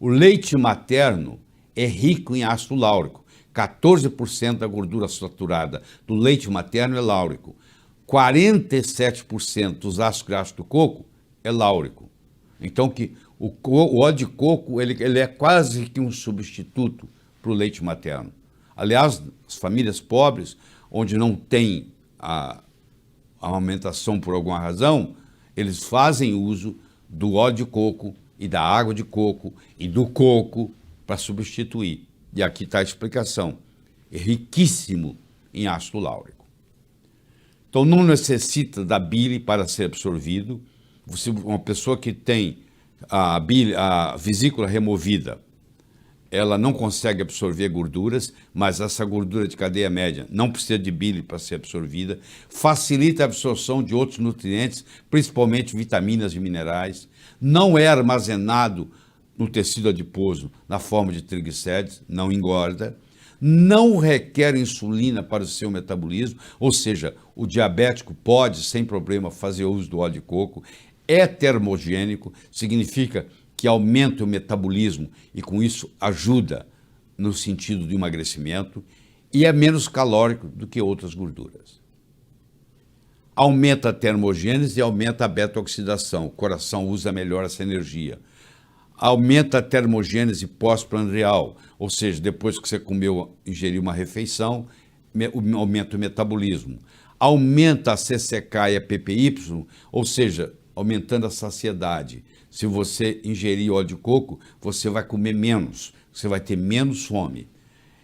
O leite materno é rico em ácido láurico. 14% da gordura saturada do leite materno é láurico. 47% dos ácidos graxos do coco é láurico. Então, o óleo de coco ele é quase que um substituto para o leite materno. Aliás, as famílias pobres, onde não tem a amamentação por alguma razão, eles fazem uso do óleo de coco e da água de coco e do coco para substituir. E aqui está a explicação. É riquíssimo em ácido láurico. Então não necessita da bile para ser absorvido. Uma pessoa que tem a vesícula removida, ela não consegue absorver gorduras, mas essa gordura de cadeia média não precisa de bile para ser absorvida, facilita a absorção de outros nutrientes, principalmente vitaminas e minerais, não é armazenado no tecido adiposo na forma de triglicérides, não engorda, não requer insulina para o seu metabolismo, ou seja, o diabético pode, sem problema, fazer uso do óleo de coco, é termogênico, significa que aumenta o metabolismo e com isso ajuda no sentido do emagrecimento e é menos calórico do que outras gorduras. Aumenta a termogênese e aumenta a beta-oxidação, o coração usa melhor essa energia. Aumenta a termogênese pós-prandial, ou seja, depois que você ingeriu uma refeição, aumenta o metabolismo. Aumenta a CCK e a PPY, ou seja, aumentando a saciedade. Se você ingerir óleo de coco, você vai comer menos, você vai ter menos fome.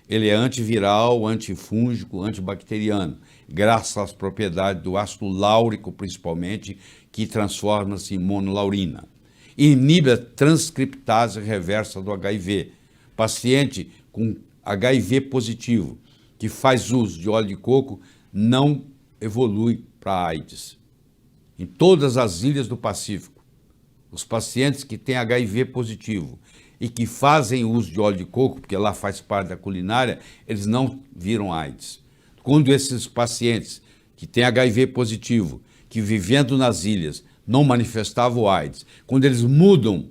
Ele é antiviral, antifúngico, antibacteriano, graças às propriedades do ácido láurico, principalmente, que transforma-se em monolaurina. Inibe a transcriptase reversa do HIV. Paciente com HIV positivo, que faz uso de óleo de coco, não evolui para AIDS. Em todas as ilhas do Pacífico, os pacientes que têm HIV positivo e que fazem uso de óleo de coco, porque lá faz parte da culinária, eles não viram AIDS. Quando esses pacientes que têm HIV positivo, que vivendo nas ilhas, não manifestavam AIDS, quando eles mudam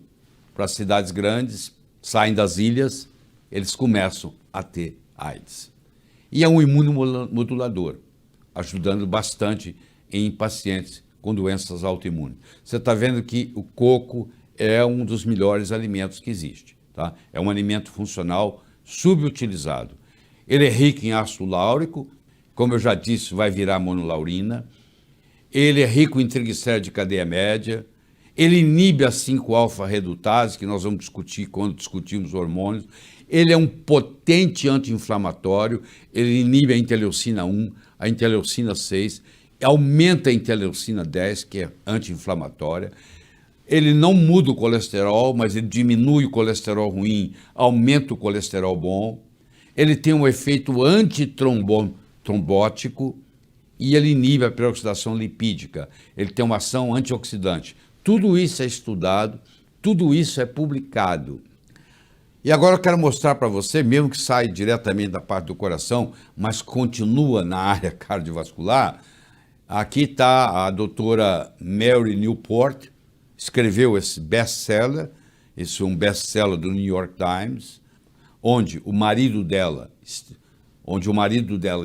para cidades grandes, saem das ilhas, eles começam a ter AIDS. E é um imunomodulador, ajudando bastante em pacientes com doenças autoimunes. Você está vendo que o coco é um dos melhores alimentos que existe. Tá? É um alimento funcional subutilizado. Ele é rico em ácido láurico, como eu já disse, vai virar monolaurina. Ele é rico em triglicéridos de cadeia média. Ele inibe a 5-alfa-redutase, que nós vamos discutir quando discutirmos hormônios. Ele é um potente anti-inflamatório. Ele inibe a interleucina 1, a interleucina 6, aumenta a interleucina 10, que é anti-inflamatória. Ele não muda o colesterol, mas ele diminui o colesterol ruim, aumenta o colesterol bom. Ele tem um efeito antitrombótico e ele inibe a peroxidação lipídica. Ele tem uma ação antioxidante. Tudo isso é estudado, tudo isso é publicado. E agora eu quero mostrar para você, mesmo que saia diretamente da parte do coração, mas continua na área cardiovascular. Aqui está a doutora Mary Newport, escreveu esse best-seller, esse é um best-seller do New York Times, onde o marido dela,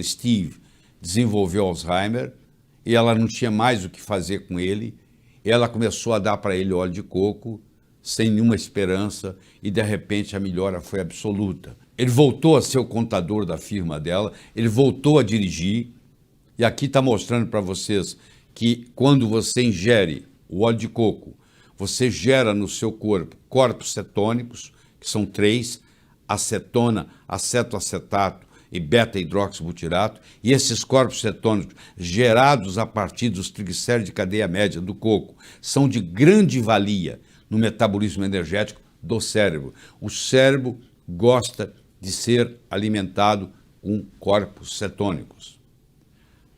Steve, desenvolveu Alzheimer e ela não tinha mais o que fazer com ele. E ela começou a dar para ele óleo de coco, sem nenhuma esperança, e de repente a melhora foi absoluta. Ele voltou a ser o contador da firma dela, ele voltou a dirigir, e aqui está mostrando para vocês que quando você ingere o óleo de coco, você gera no seu corpo corpos cetônicos, que são 3, acetona, acetoacetato e beta-hidroxibutirato, e esses corpos cetônicos gerados a partir dos triglicéridos de cadeia média do coco são de grande valia no metabolismo energético do cérebro. O cérebro gosta de ser alimentado com corpos cetônicos.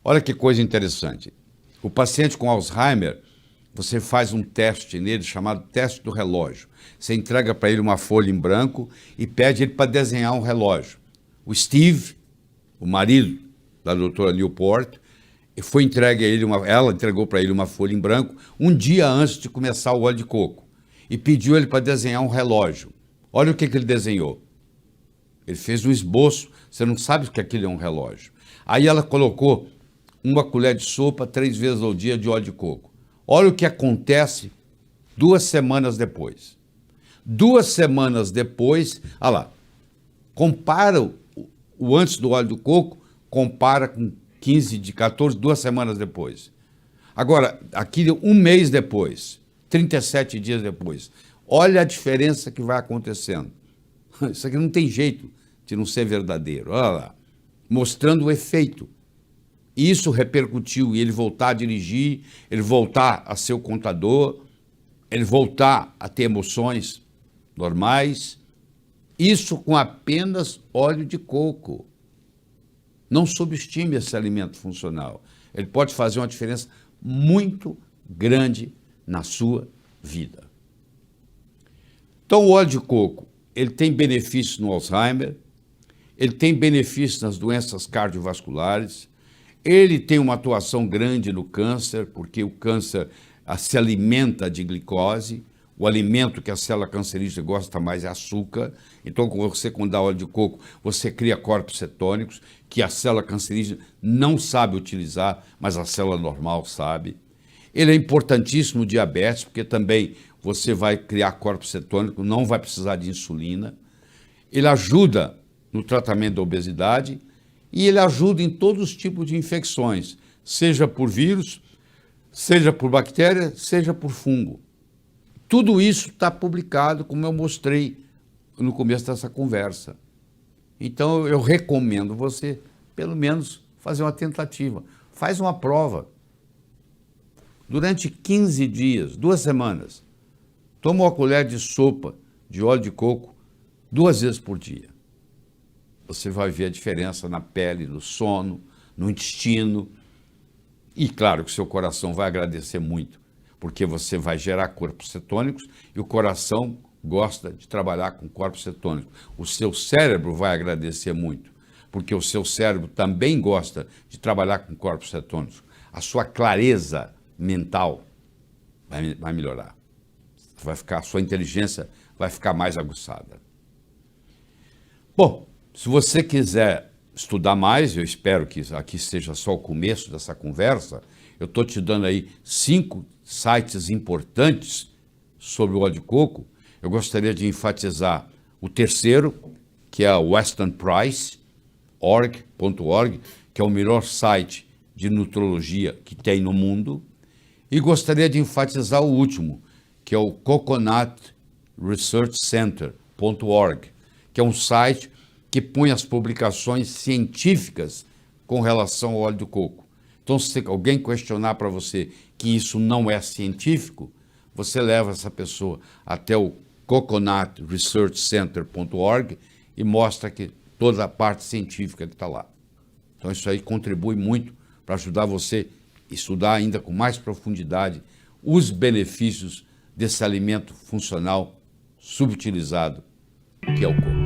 Olha que coisa interessante. O paciente com Alzheimer, você faz um teste nele chamado teste do relógio. Você entrega para ele uma folha em branco e pede ele para desenhar um relógio. O Steve, o marido da doutora Newport, ela entregou para ele uma folha em branco um dia antes de começar o óleo de coco e pediu ele para desenhar um relógio. Olha o que ele desenhou. Ele fez um esboço, você não sabe que aquilo é um relógio. Aí ela colocou uma colher de sopa 3 vezes ao dia de óleo de coco. Olha o que acontece 2 semanas depois. 2 semanas depois, olha lá, compara o antes do óleo do coco, compara com 14, 2 semanas depois. Agora, aqui 1 mês depois, 37 dias depois, olha a diferença que vai acontecendo. Isso aqui não tem jeito de não ser verdadeiro. Olha lá, mostrando o efeito. Isso repercutiu e ele voltar a dirigir, ele voltar a ser o contador, ele voltar a ter emoções normais. Isso com apenas óleo de coco. Não subestime esse alimento funcional. Ele pode fazer uma diferença muito grande na sua vida. Então, o óleo de coco, ele tem benefícios no Alzheimer, ele tem benefícios nas doenças cardiovasculares, ele tem uma atuação grande no câncer, porque o câncer se alimenta de glicose, o alimento que a célula cancerígena gosta mais é açúcar. Então, quando dá óleo de coco, você cria corpos cetônicos, que a célula cancerígena não sabe utilizar, mas a célula normal sabe. Ele é importantíssimo no diabetes, porque também você vai criar corpos cetônicos, não vai precisar de insulina. Ele ajuda no tratamento da obesidade e ele ajuda em todos os tipos de infecções, seja por vírus, seja por bactéria, seja por fungo. Tudo isso está publicado, como eu mostrei no começo dessa conversa. Então, eu recomendo você, pelo menos, fazer uma tentativa. Faz uma prova. Durante 15 dias, 2 semanas, toma uma colher de sopa de óleo de coco 2 vezes por dia. Você vai ver a diferença na pele, no sono, no intestino. E claro que o seu coração vai agradecer muito, porque você vai gerar corpos cetônicos e o coração gosta de trabalhar com corpos cetônicos. O seu cérebro vai agradecer muito, porque o seu cérebro também gosta de trabalhar com corpos cetônicos. A sua clareza mental vai melhorar. A sua inteligência vai ficar mais aguçada. Bom, se você quiser estudar mais, eu espero que aqui seja só o começo dessa conversa, eu estou te dando aí 5 sites importantes sobre o óleo de coco. Eu gostaria de enfatizar o terceiro, que é o westernprice.org, que é o melhor site de nutrologia que tem no mundo. E gostaria de enfatizar o último, que é o coconutresearchcenter.org, que é um site que põe as publicações científicas com relação ao óleo de coco. Então, se alguém questionar para você que isso não é científico, você leva essa pessoa até o coconutresearchcenter.org e mostra que toda a parte científica que está lá. Então, isso aí contribui muito para ajudar você a estudar ainda com mais profundidade os benefícios desse alimento funcional subutilizado que é o coco.